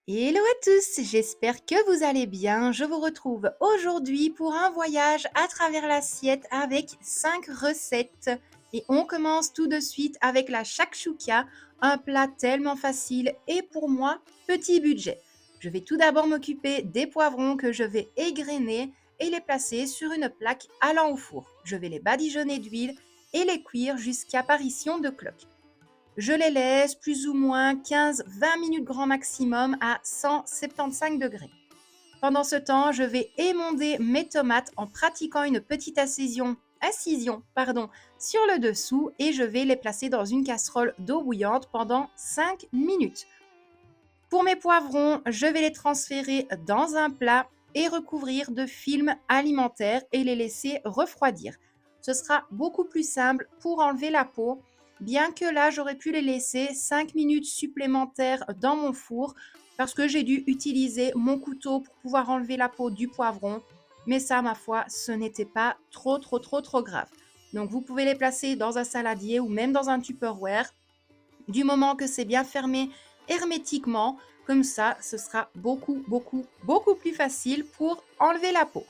Hello à tous, j'espère que vous allez bien. Je vous retrouve aujourd'hui pour un voyage à travers l'assiette avec 5 recettes. Et on commence tout de suite avec la shakshuka, un plat tellement facile et pour moi, petit budget. Je vais tout d'abord m'occuper des poivrons que je vais égrener et les placer sur une plaque allant au four. Je vais les badigeonner d'huile et les cuire jusqu'à apparition de cloques. Je les laisse plus ou moins 15-20 minutes grand maximum à 175 degrés. Pendant ce temps, je vais émonder mes tomates en pratiquant une petite incision sur le dessous et je vais les placer dans une casserole d'eau bouillante pendant 5 minutes. Pour mes poivrons, je vais les transférer dans un plat et recouvrir de film alimentaire et les laisser refroidir. Ce sera beaucoup plus simple pour enlever la peau, bien que là j'aurais pu les laisser 5 minutes supplémentaires dans mon four parce que j'ai dû utiliser mon couteau pour pouvoir enlever la peau du poivron. Mais ça, ma foi, ce n'était pas trop grave. Donc vous pouvez les placer dans un saladier ou même dans un Tupperware. Du moment que c'est bien fermé hermétiquement, comme ça, ce sera beaucoup plus facile pour enlever la peau.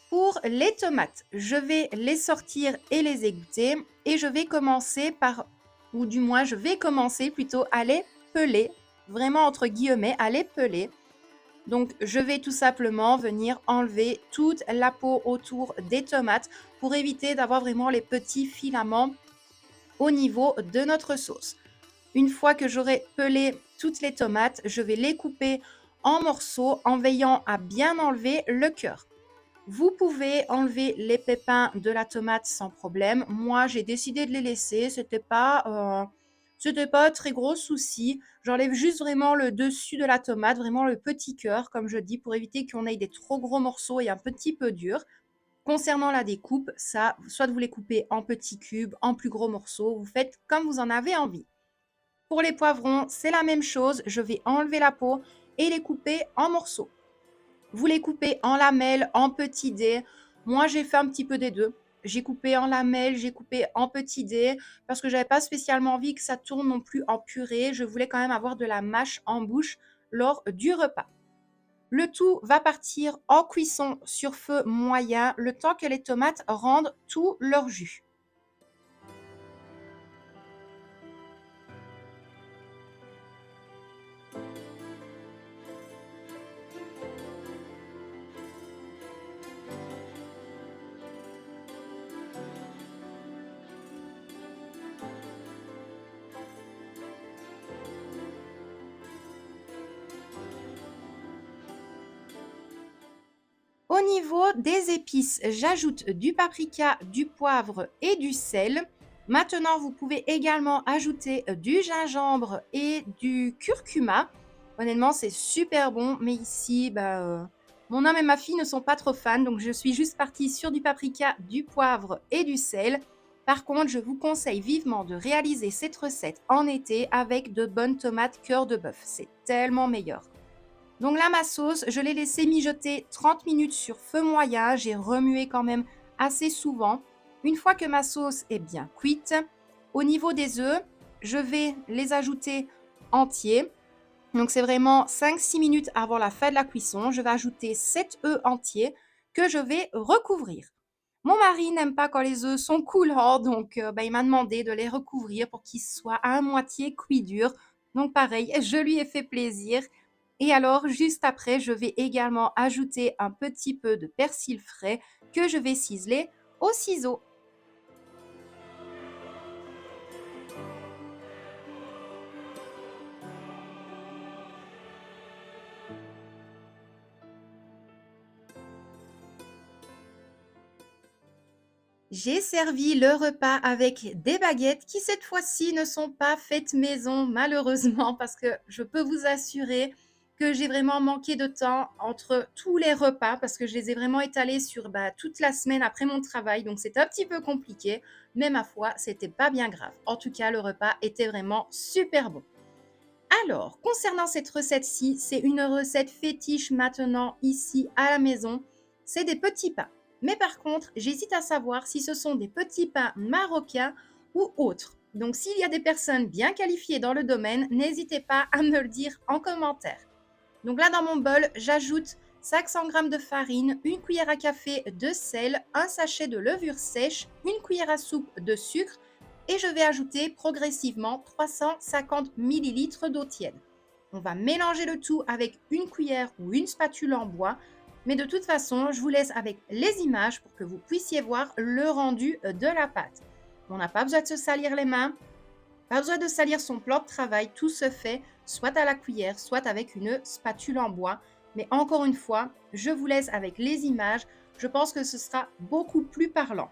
Pour les tomates, je vais les sortir et les égoutter et je vais commencer par, ou du moins je vais commencer plutôt à les peler, vraiment entre guillemets, à les peler. Donc je vais tout simplement venir enlever toute la peau autour des tomates pour éviter d'avoir vraiment les petits filaments au niveau de notre sauce. Une fois que j'aurai pelé toutes les tomates, je vais les couper en morceaux en veillant à bien enlever le cœur. Vous pouvez enlever les pépins de la tomate sans problème. Moi, j'ai décidé de les laisser. C'était pas un très gros souci. J'enlève juste vraiment le dessus de la tomate, vraiment le petit cœur, comme je dis, pour éviter qu'on ait des trop gros morceaux et un petit peu durs. Concernant la découpe, ça, soit vous les coupez en petits cubes, en plus gros morceaux, vous faites comme vous en avez envie. Pour les poivrons, c'est la même chose. Je vais enlever la peau et les couper en morceaux. Vous les coupez en lamelles, en petits dés. Moi, j'ai fait un petit peu des deux. J'ai coupé en lamelles, j'ai coupé en petits dés parce que j'avais pas spécialement envie que ça tourne non plus en purée. Je voulais quand même avoir de la mâche en bouche lors du repas. Le tout va partir en cuisson sur feu moyen le temps que les tomates rendent tout leur jus. Au niveau des épices, j'ajoute du paprika, du poivre et du sel. Maintenant, vous pouvez également ajouter du gingembre et du curcuma. Honnêtement, c'est super bon, mais ici, mon homme et ma fille ne sont pas trop fans, donc je suis juste partie sur du paprika, du poivre et du sel. Par contre, je vous conseille vivement de réaliser cette recette en été avec de bonnes tomates cœur de bœuf. C'est tellement meilleur. Donc là, ma sauce, je l'ai laissée mijoter 30 minutes sur feu moyen. J'ai remué quand même assez souvent. Une fois que ma sauce est bien cuite, au niveau des œufs, je vais les ajouter entiers. Donc c'est vraiment 5-6 minutes avant la fin de la cuisson. Je vais ajouter 7 œufs entiers que je vais recouvrir. Mon mari n'aime pas quand les œufs sont coulants, donc il m'a demandé de les recouvrir pour qu'ils soient à moitié cuits durs. Donc pareil, je lui ai fait plaisir. Et alors, juste après, je vais également ajouter un petit peu de persil frais que je vais ciseler au ciseau. J'ai servi le repas avec des baguettes qui cette fois-ci ne sont pas faites maison malheureusement parce que je peux vous assurer que j'ai vraiment manqué de temps entre tous les repas parce que je les ai vraiment étalés sur toute la semaine après mon travail donc c'est un petit peu compliqué mais ma foi c'était pas bien grave. En tout cas le repas était vraiment super bon. Alors, concernant cette recette-ci, c'est une recette fétiche maintenant ici à la maison. C'est des petits pains. Mais par contre, j'hésite à savoir si ce sont des petits pains marocains ou autres. Donc, s'il y a des personnes bien qualifiées dans le domaine, n'hésitez pas à me le dire en commentaire. Donc là, dans mon bol, j'ajoute 500 g de farine, une cuillère à café de sel, un sachet de levure sèche, une cuillère à soupe de sucre et je vais ajouter progressivement 350 ml d'eau tiède. On va mélanger le tout avec une cuillère ou une spatule en bois, mais de toute façon, je vous laisse avec les images pour que vous puissiez voir le rendu de la pâte. On n'a pas besoin de se salir les mains, pas besoin de salir son plan de travail, tout se fait soit à la cuillère, soit avec une spatule en bois. Mais encore une fois, je vous laisse avec les images, je pense que ce sera beaucoup plus parlant.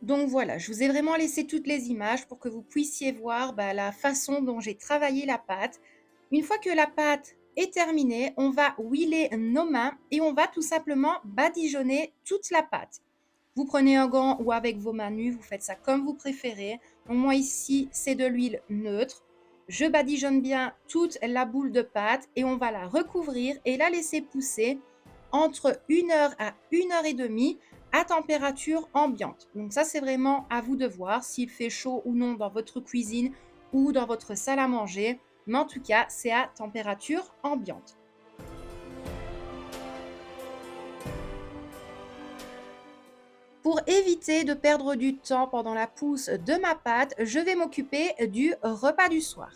Donc voilà, je vous ai vraiment laissé toutes les images pour que vous puissiez voir la façon dont j'ai travaillé la pâte. Une fois que la pâte est terminée, on va huiler nos mains et on va tout simplement badigeonner toute la pâte. Vous prenez un gant ou avec vos mains nues, vous faites ça comme vous préférez. Donc moi ici, c'est de l'huile neutre. Je badigeonne bien toute la boule de pâte et on va la recouvrir et la laisser pousser entre 1 heure à 1 heure et demie à température ambiante. Donc ça, c'est vraiment à vous de voir s'il fait chaud ou non dans votre cuisine ou dans votre salle à manger. Mais en tout cas, c'est à température ambiante. Pour éviter de perdre du temps pendant la pousse de ma pâte, je vais m'occuper du repas du soir.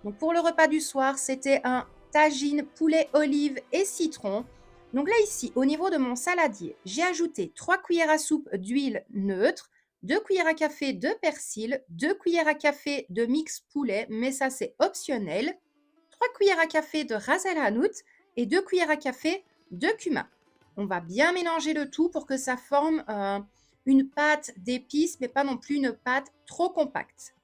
Donc pour le repas du soir, c'était un tagine poulet olive et citron. Donc là ici, au niveau de mon saladier, j'ai ajouté 3 cuillères à soupe d'huile neutre, 2 cuillères à café de persil, 2 cuillères à café de mix poulet, mais ça c'est optionnel, 3 cuillères à café de ras el hanout et 2 cuillères à café de cumin. On va bien mélanger le tout pour que ça forme une pâte d'épices, mais pas non plus une pâte trop compacte.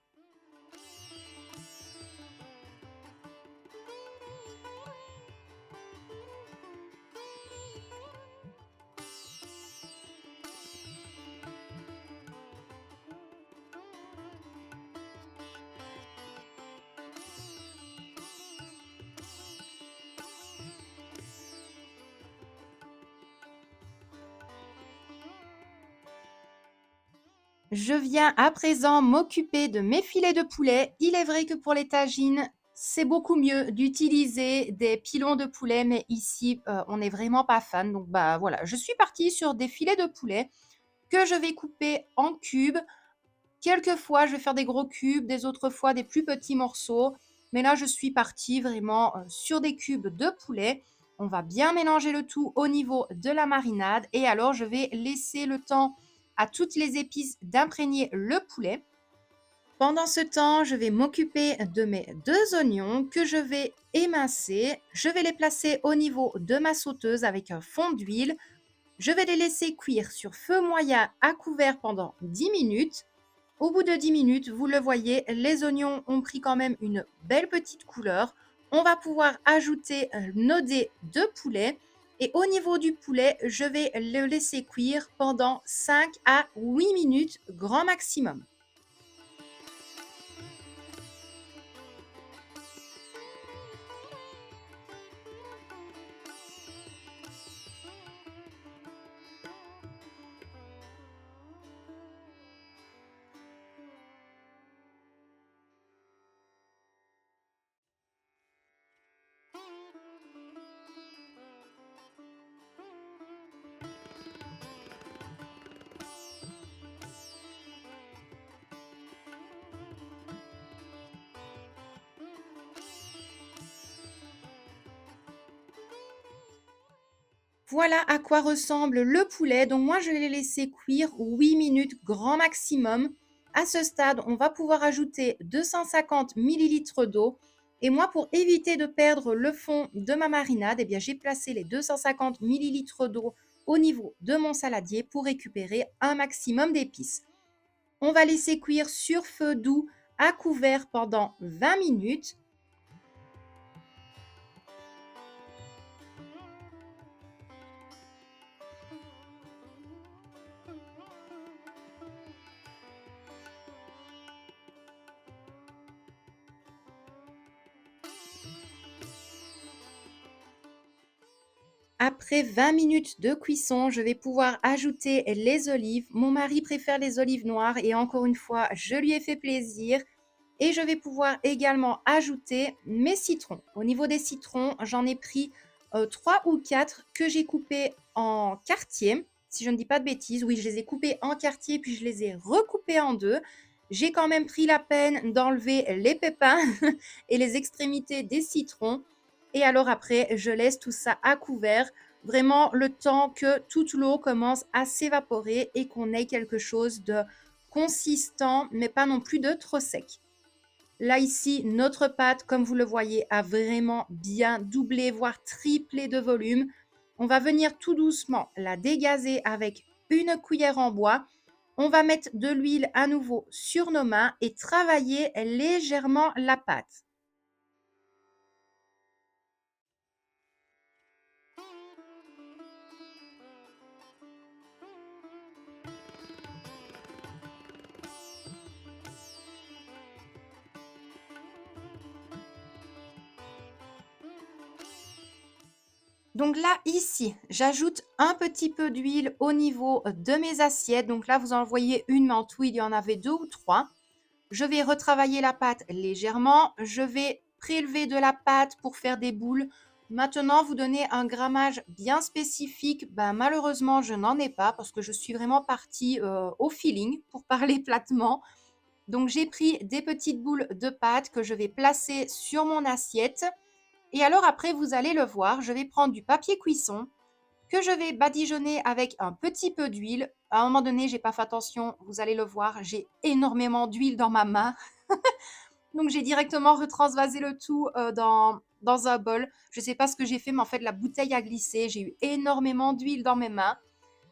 Je viens à présent m'occuper de mes filets de poulet. Il est vrai que pour les tagines, c'est beaucoup mieux d'utiliser des pilons de poulet, mais ici, on n'est vraiment pas fan. Donc voilà, je suis partie sur des filets de poulet que je vais couper en cubes. Quelquefois, je vais faire des gros cubes, des autres fois des plus petits morceaux. Mais là, je suis partie vraiment sur des cubes de poulet. On va bien mélanger le tout au niveau de la marinade. Et alors, je vais laisser le temps à toutes les épices d'imprégner le poulet. Pendant ce temps, je vais m'occuper de mes 2 oignons que je vais émincer. Je vais les placer au niveau de ma sauteuse avec un fond d'huile. Je vais les laisser cuire sur feu moyen à couvert pendant 10 minutes. Au bout de 10 minutes, vous le voyez, les oignons ont pris quand même une belle petite couleur. On va pouvoir ajouter nos dés de poulet. Et au niveau du poulet, je vais le laisser cuire pendant 5 à 8 minutes, grand maximum. Voilà à quoi ressemble le poulet. Donc moi, je l'ai laissé cuire 8 minutes grand maximum. À ce stade, on va pouvoir ajouter 250 millilitres d'eau. Et moi, pour éviter de perdre le fond de ma marinade, eh bien, j'ai placé les 250 millilitres d'eau au niveau de mon saladier pour récupérer un maximum d'épices. On va laisser cuire sur feu doux à couvert pendant 20 minutes. Après 20 minutes de cuisson, je vais pouvoir ajouter les olives. Mon mari préfère les olives noires et encore une fois, je lui ai fait plaisir. Et je vais pouvoir également ajouter mes citrons. Au niveau des citrons, j'en ai pris 3 ou 4 que j'ai coupés en quartiers. Si je ne dis pas de bêtises, oui, je les ai coupés en quartiers puis je les ai recoupés en deux. J'ai quand même pris la peine d'enlever les pépins et les extrémités des citrons. Et alors après, je laisse tout ça à couvert, vraiment le temps que toute l'eau commence à s'évaporer et qu'on ait quelque chose de consistant, mais pas non plus de trop sec. Là, ici, notre pâte, comme vous le voyez, a vraiment bien doublé, voire triplé de volume. On va venir tout doucement la dégazer avec une cuillère en bois. On va mettre de l'huile à nouveau sur nos mains et travailler légèrement la pâte. Donc là, ici, j'ajoute un petit peu d'huile au niveau de mes assiettes. Donc là, vous en voyez une, mais en tout, il y en avait deux ou trois. Je vais retravailler la pâte légèrement. Je vais prélever de la pâte pour faire des boules. Maintenant, vous donnez un grammage bien spécifique. Ben, malheureusement, je n'en ai pas parce que je suis vraiment partie au feeling pour parler platement. Donc, j'ai pris des petites boules de pâte que je vais placer sur mon assiette. Et alors après, vous allez le voir, je vais prendre du papier cuisson que je vais badigeonner avec un petit peu d'huile. À un moment donné, j'ai pas fait attention, vous allez le voir, j'ai énormément d'huile dans ma main. Donc j'ai directement retransvasé le tout dans un bol. Je ne sais pas ce que j'ai fait, mais en fait la bouteille a glissé. J'ai eu énormément d'huile dans mes mains.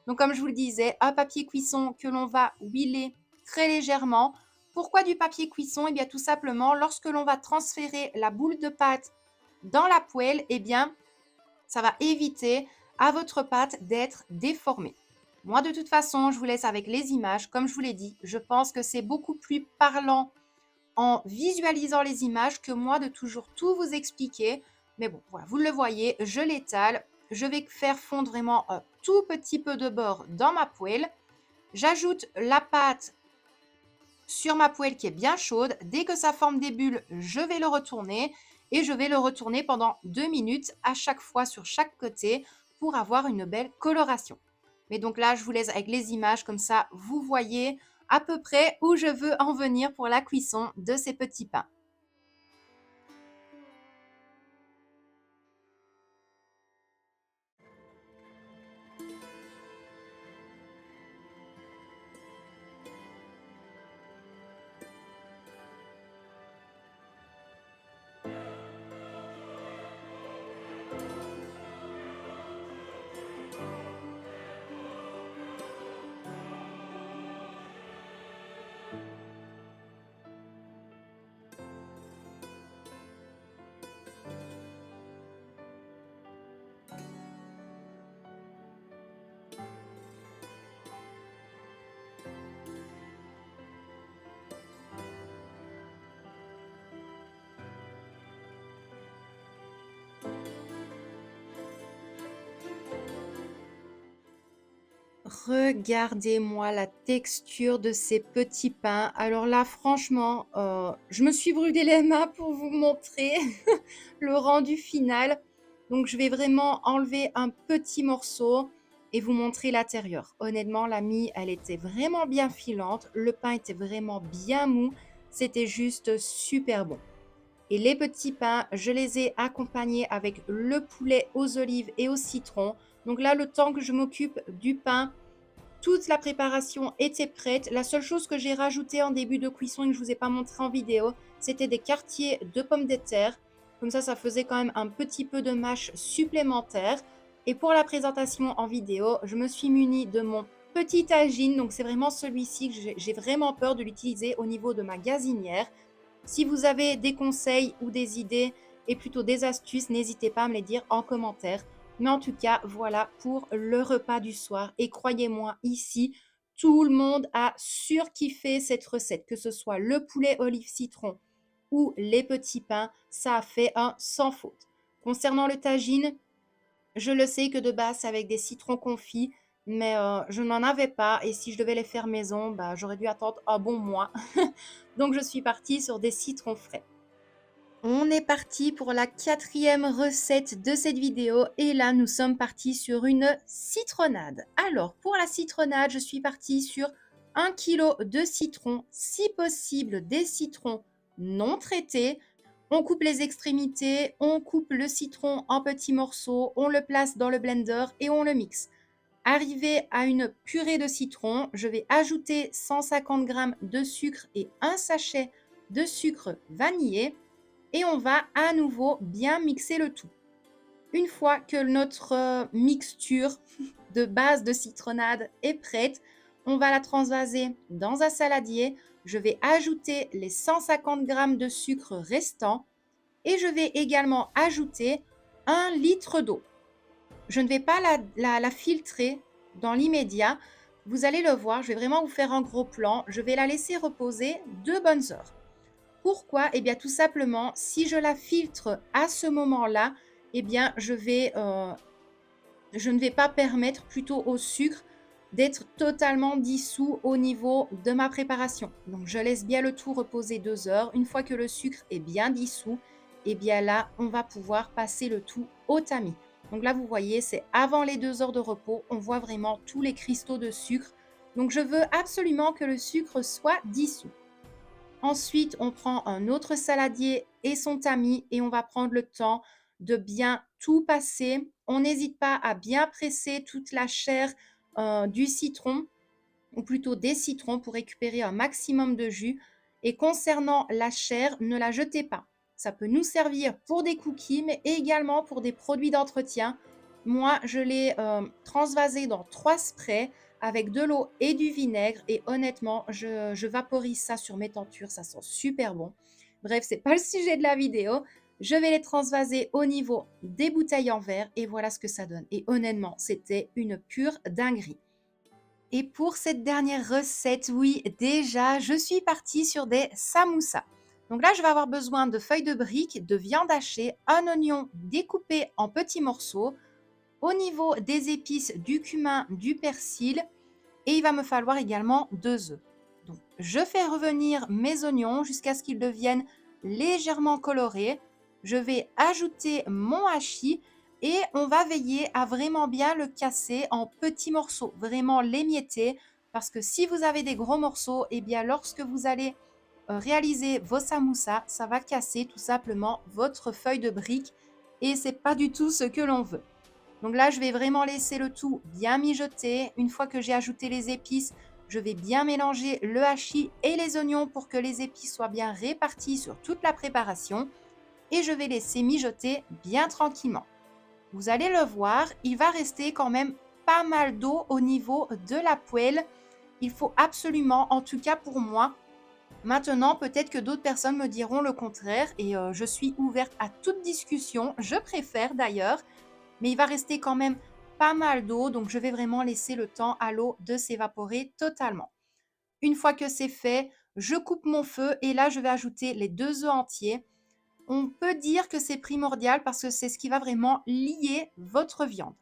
Donc comme je vous le disais, un papier cuisson que l'on va huiler très légèrement. Pourquoi du papier cuisson? Eh bien tout simplement, lorsque l'on va transférer la boule de pâte dans la poêle, eh bien ça va éviter à votre pâte d'être déformée. Moi, de toute façon, je vous laisse avec les images. Comme je vous l'ai dit, je pense que c'est beaucoup plus parlant en visualisant les images que moi de toujours tout vous expliquer. Mais bon, voilà, vous le voyez, je l'étale. Je vais faire fondre vraiment un tout petit peu de beurre dans ma poêle. J'ajoute la pâte sur ma poêle qui est bien chaude. Dès que ça forme des bulles, je vais le retourner et je vais le retourner pendant 2 minutes à chaque fois sur chaque côté pour avoir une belle coloration. Mais donc là, je vous laisse avec les images comme ça, vous voyez à peu près où je veux en venir pour la cuisson de ces petits pains. Regardez-moi la texture de ces petits pains. Alors là, franchement, je me suis brûlé les mains pour vous montrer le rendu final. Donc, je vais vraiment enlever un petit morceau et vous montrer l'intérieur. Honnêtement, la mie, elle était vraiment bien filante. Le pain était vraiment bien mou. C'était juste super bon. Et les petits pains, je les ai accompagnés avec le poulet aux olives et au citron. Donc là, le temps que je m'occupe du pain, toute la préparation était prête. La seule chose que j'ai rajoutée en début de cuisson et que je ne vous ai pas montré en vidéo, c'était des quartiers de pommes de terre. Comme ça faisait quand même un petit peu de mâche supplémentaire. Et pour la présentation en vidéo, je me suis munie de mon petit tagine. Donc c'est vraiment celui-ci que j'ai vraiment peur de l'utiliser au niveau de ma gazinière. Si vous avez des conseils ou des idées et plutôt des astuces, n'hésitez pas à me les dire en commentaire. Mais en tout cas, voilà pour le repas du soir. Et croyez-moi, ici, tout le monde a surkiffé cette recette, que ce soit le poulet olive citron ou les petits pains, ça a fait un sans faute. Concernant le tagine, je le sais que de base, c'est avec des citrons confits, mais je n'en avais pas. Et si je devais les faire maison, bah, j'aurais dû attendre un bon mois. Donc, je suis partie sur des citrons frais. On est parti pour la 4e recette de cette vidéo et là nous sommes partis sur une citronnade. Alors pour la citronnade, je suis partie sur 1 kg de citron, si possible des citrons non traités. On coupe les extrémités, on coupe le citron en petits morceaux, on le place dans le blender et on le mixe. Arrivé à une purée de citron, je vais ajouter 150 g de sucre et un sachet de sucre vanillé et on va à nouveau bien mixer le tout. Une fois que notre mixture de base de citronnade est prête, on va la transvaser dans un saladier. Je vais ajouter les 150 g de sucre restants et je vais également ajouter 1 litre d'eau. Je ne vais pas la filtrer dans l'immédiat. Vous allez le voir, je vais vraiment vous faire un gros plan. Je vais la laisser reposer 2 bonnes heures. Pourquoi? Eh bien, tout simplement, si je la filtre à ce moment-là, eh bien, je ne vais pas permettre plutôt au sucre d'être totalement dissous au niveau de ma préparation. Donc, je laisse bien le tout reposer 2 heures. Une fois que le sucre est bien dissous, eh bien là, on va pouvoir passer le tout au tamis. Donc là, vous voyez, c'est avant les 2 heures de repos. On voit vraiment tous les cristaux de sucre. Donc, je veux absolument que le sucre soit dissous. Ensuite, on prend un autre saladier et son tamis et on va prendre le temps de bien tout passer. On n'hésite pas à bien presser toute la chair du citron ou plutôt des citrons pour récupérer un maximum de jus. Et concernant la chair, ne la jetez pas. Ça peut nous servir pour des cookies, mais également pour des produits d'entretien. Moi, je l'ai transvasé dans 3 sprays avec de l'eau et du vinaigre. Et honnêtement, je vaporise ça sur mes tentures. Ça sent super bon. Bref, ce n'est pas le sujet de la vidéo. Je vais les transvaser au niveau des bouteilles en verre et voilà ce que ça donne. Et honnêtement, c'était une pure dinguerie. Et pour cette dernière recette, oui, déjà, je suis partie sur des samoussas. Donc là, je vais avoir besoin de feuilles de briques, de viande hachée, un oignon découpé en petits morceaux, au niveau des épices, du cumin, du persil, et il va me falloir également 2 œufs. Donc, je fais revenir mes oignons jusqu'à ce qu'ils deviennent légèrement colorés. Je vais ajouter mon hachis et on va veiller à vraiment bien le casser en petits morceaux, vraiment l'émietter, parce que si vous avez des gros morceaux, eh bien lorsque vous allez réaliser vos samoussas, ça va casser tout simplement votre feuille de brique et c'est pas du tout ce que l'on veut. Donc là, je vais vraiment laisser le tout bien mijoter. Une fois que j'ai ajouté les épices, je vais bien mélanger le hachis et les oignons pour que les épices soient bien réparties sur toute la préparation. Et je vais laisser mijoter bien tranquillement. Vous allez le voir, il va rester quand même pas mal d'eau au niveau de la poêle. Il faut absolument, en tout cas pour moi, maintenant peut-être que d'autres personnes me diront le contraire et je suis ouverte à toute discussion. Je préfère d'ailleurs. Mais il va rester quand même pas mal d'eau, donc je vais vraiment laisser le temps à l'eau de s'évaporer totalement. Une fois que c'est fait, je coupe mon feu et là, je vais ajouter les 2 œufs entiers. On peut dire que c'est primordial parce que c'est ce qui va vraiment lier votre viande.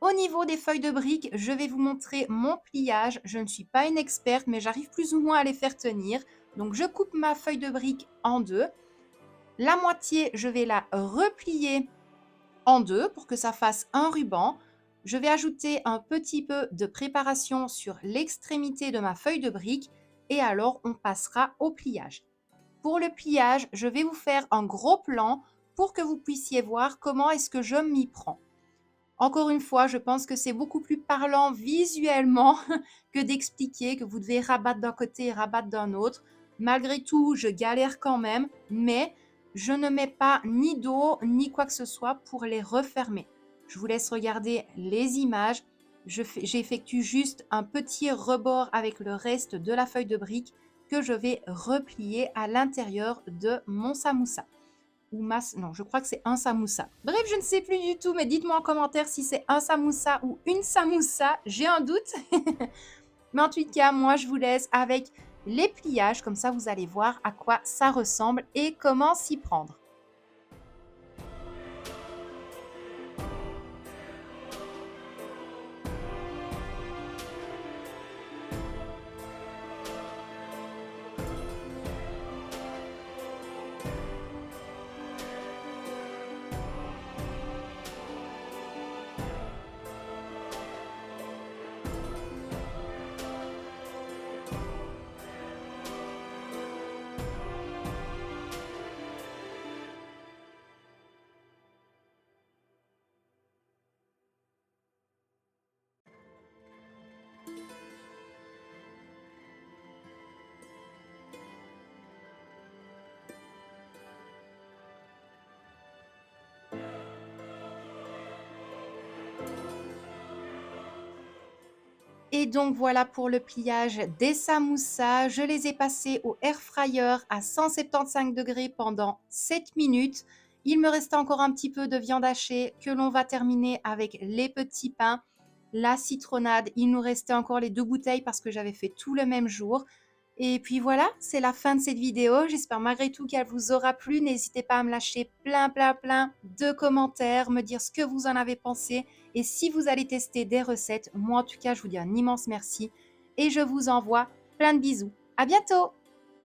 Au niveau des feuilles de briques, je vais vous montrer mon pliage. Je ne suis pas une experte, mais j'arrive plus ou moins à les faire tenir. Donc, je coupe ma feuille de brique en 2. La moitié, je vais la replier en 2 pour que ça fasse un ruban. Je vais ajouter un petit peu de préparation sur l'extrémité de ma feuille de brique et alors on passera au pliage. Pour le pliage, je vais vous faire un gros plan pour que vous puissiez voir comment est-ce que je m'y prends. Encore une fois, je pense que c'est beaucoup plus parlant visuellement que d'expliquer que vous devez rabattre d'un côté et rabattre d'un autre. Malgré tout, je galère quand même, mais je ne mets pas ni d'eau ni quoi que ce soit pour les refermer. Je vous laisse regarder les images. J'effectue juste un petit rebord avec le reste de la feuille de brique que je vais replier à l'intérieur de mon samoussa. Non, je crois que c'est un samoussa. Bref, je ne sais plus du tout, mais dites-moi en commentaire si c'est un samoussa ou une samoussa. J'ai un doute. Mais en tout cas, moi, je vous laisse avec les pliages. Comme ça, vous allez voir à quoi ça ressemble et comment s'y prendre. Et donc voilà pour le pliage des samoussas. Je les ai passés au air fryer à 175 degrés pendant 7 minutes. Il me restait encore un petit peu de viande hachée que l'on va terminer avec les petits pains, la citronnade. Il nous restait encore les 2 bouteilles parce que j'avais fait tout le même jour. Et puis voilà, c'est la fin de cette vidéo. J'espère malgré tout qu'elle vous aura plu. N'hésitez pas à me lâcher plein de commentaires, me dire ce que vous en avez pensé. Et si vous allez tester des recettes, moi en tout cas, je vous dis un immense merci et je vous envoie plein de bisous. À bientôt!